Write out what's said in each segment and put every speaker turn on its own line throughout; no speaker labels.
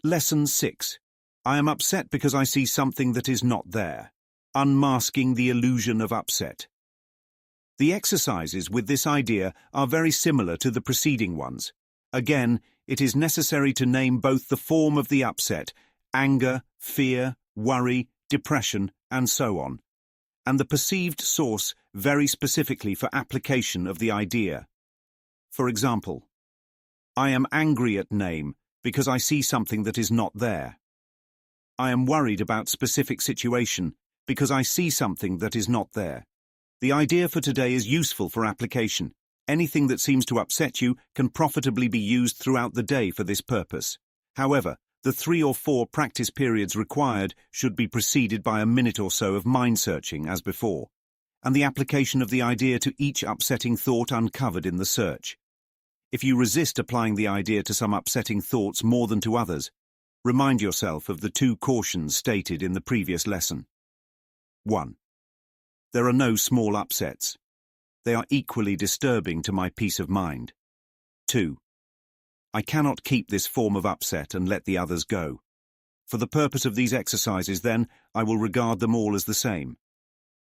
Lesson 6. I am upset because I see something that is not there. Unmasking the illusion of upset. The exercises with this idea are very similar to the preceding ones. Again, it is necessary to name both the form of the upset, anger, fear, worry, depression, and so on, and the perceived source very specifically for application of the idea. For example, I am angry at name because I see something that is not there. I am worried about specific situation because I see something that is not there. The idea for today is useful for application. Anything that seems to upset you can profitably be used throughout the day for this purpose. However, the 3 or 4 practice periods required should be preceded by a minute or so of mind searching as before, and the application of the idea to each upsetting thought uncovered in the search. If you resist applying the idea to some upsetting thoughts more than to others, remind yourself of the 2 cautions stated in the previous lesson. 1. There are no small upsets. They are equally disturbing to my peace of mind. 2. I cannot keep this form of upset and let the others go. For the purpose of these exercises, then, I will regard them all as the same.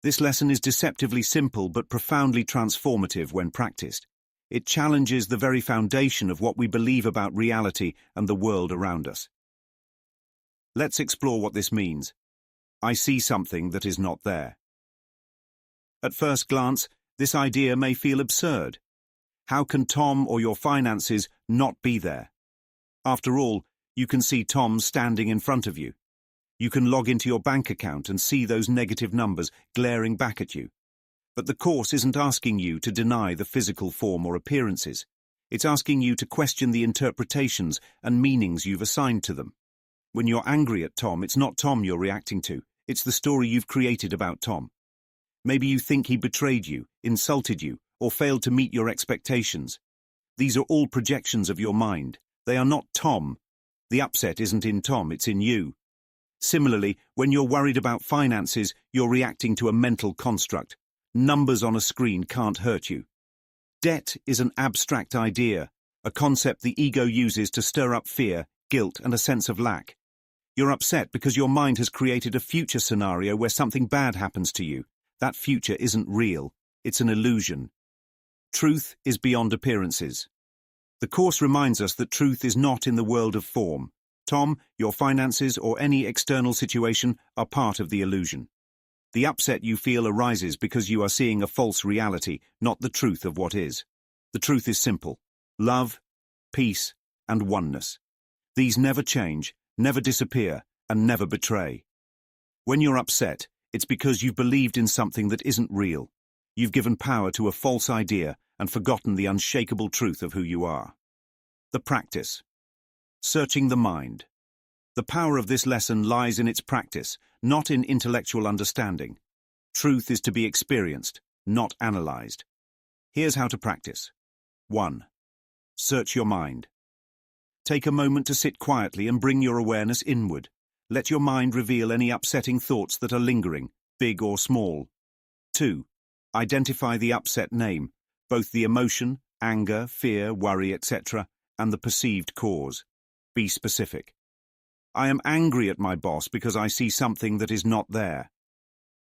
This lesson is deceptively simple but profoundly transformative when practiced. It challenges the very foundation of what we believe about reality and the world around us. Let's explore what this means. I see something that is not there. At first glance, this idea may feel absurd. How can Tom or your finances not be there? After all, you can see Tom standing in front of you. You can log into your bank account and see those negative numbers glaring back at you. But the Course isn't asking you to deny the physical form or appearances. It's asking you to question the interpretations and meanings you've assigned to them. When you're angry at Tom, it's not Tom you're reacting to. It's the story you've created about Tom. Maybe you think he betrayed you, insulted you, or failed to meet your expectations. These are all projections of your mind. They are not Tom. The upset isn't in Tom, it's in you. Similarly, when you're worried about finances, you're reacting to a mental construct. Numbers on a screen can't hurt you. Debt is an abstract idea, a concept the ego uses to stir up fear, guilt, and a sense of lack. You're upset because your mind has created a future scenario where something bad happens to you. That future isn't real. It's an illusion. Truth is beyond appearances. The Course reminds us that truth is not in the world of form. Tom, your finances, or any external situation are part of the illusion. The upset you feel arises because you are seeing a false reality, not the truth of what is. The truth is simple: love, peace, and oneness. These never change, never disappear, and never betray. When you're upset, it's because you've believed in something that isn't real. You've given power to a false idea and forgotten the unshakable truth of who you are. The practice. Searching the mind. The power of this lesson lies in its practice, not in intellectual understanding. Truth is to be experienced, not analyzed. Here's how to practice. 1. Search your mind. Take a moment to sit quietly and bring your awareness inward. Let your mind reveal any upsetting thoughts that are lingering, big or small. 2. Identify the upset name, both the emotion, anger, fear, worry, etc., and the perceived cause. Be specific. I am angry at my boss because I see something that is not there.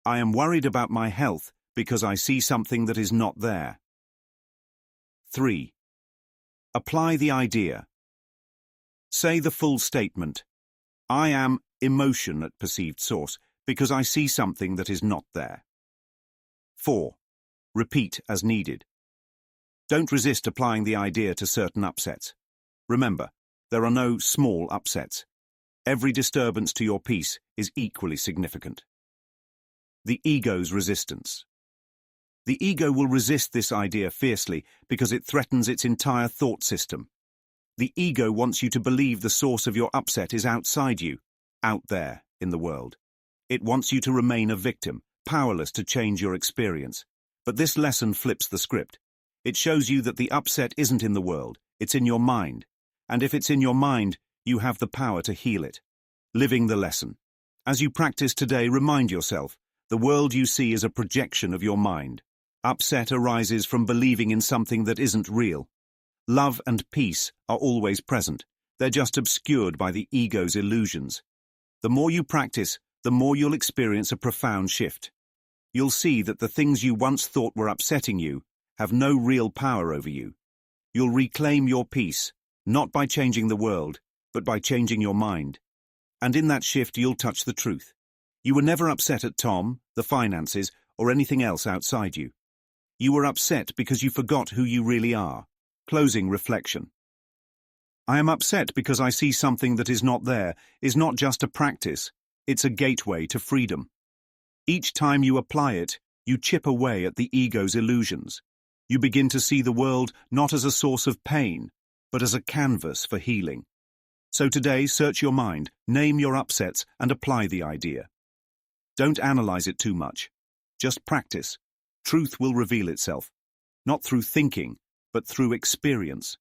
I am worried about my health because I see something that is not there. 3. Apply the idea. Say the full statement. I am emotion at perceived source because I see something that is not there. 4. Repeat as needed. Don't resist applying the idea to certain upsets. Remember, there are no small upsets. Every disturbance to your peace is equally significant. The ego's resistance. The ego will resist this idea fiercely because it threatens its entire thought system. The ego wants you to believe the source of your upset is outside you, out there in the world. It wants you to remain a victim, powerless to change your experience. But this lesson flips the script. It shows you that the upset isn't in the world, it's in your mind. And if it's in your mind, you have the power to heal it. Living the lesson. As you practice today, remind yourself, the world you see is a projection of your mind. Upset arises from believing in something that isn't real. Love and peace are always present. They're just obscured by the ego's illusions. The more you practice, the more you'll experience a profound shift. You'll see that the things you once thought were upsetting you have no real power over you. You'll reclaim your peace, not by changing the world, but by changing your mind. And in that shift, you'll touch the truth. You were never upset at Tom, the finances, or anything else outside you. You were upset because you forgot who you really are. Closing reflection. I am upset because I see something that is not there is not just a practice, it's a gateway to freedom. Each time you apply it, you chip away at the ego's illusions. You begin to see the world not as a source of pain, but as a canvas for healing. So today, search your mind, name your upsets, and apply the idea. Don't analyze it too much. Just practice. Truth will reveal itself, not through thinking, but through experience.